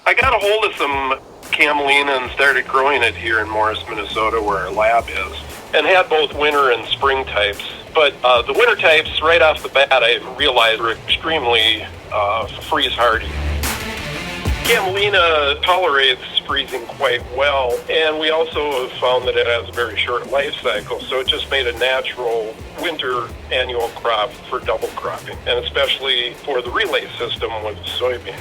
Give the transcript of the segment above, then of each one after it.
I got a hold of some Camelina and started growing it here in Morris, Minnesota, where our lab is, and had both winter and spring types. But the winter types, right off the bat, I realized were extremely freeze hardy. Camelina tolerates freezing quite well, and we also have found that it has a very short life cycle, so it just made a natural winter annual crop for double cropping, and especially for the relay system with soybean.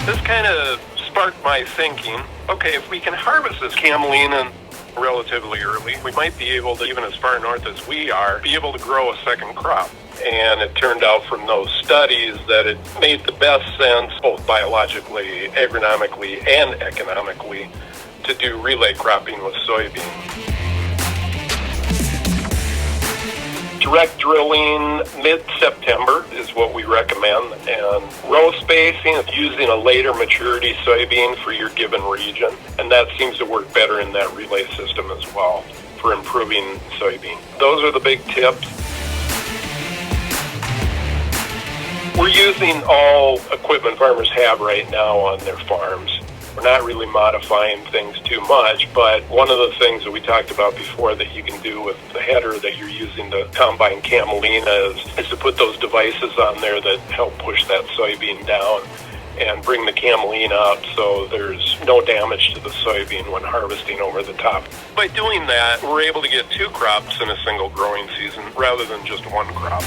This kind of sparked my thinking, okay, if we can harvest this Camelina relatively early, we might be able to, even as far north as we are, be able to grow a second crop. And it turned out from those studies that it made the best sense, both biologically, agronomically, and economically, to do relay cropping with soybean. Direct drilling mid-September is what we recommend, and row spacing, using a later maturity soybean for your given region, and that seems to work better in that relay system as well for improving soybean. Those are the big tips. We're using all equipment farmers have right now on their farms. We're not really modifying things too much, but one of the things that we talked about before that you can do with the header that you're using to combine Camelina is to put those devices on there that help push that soybean down and bring the Camelina up so there's no damage to the soybean when harvesting over the top. By doing that, we're able to get two crops in a single growing season rather than just one crop.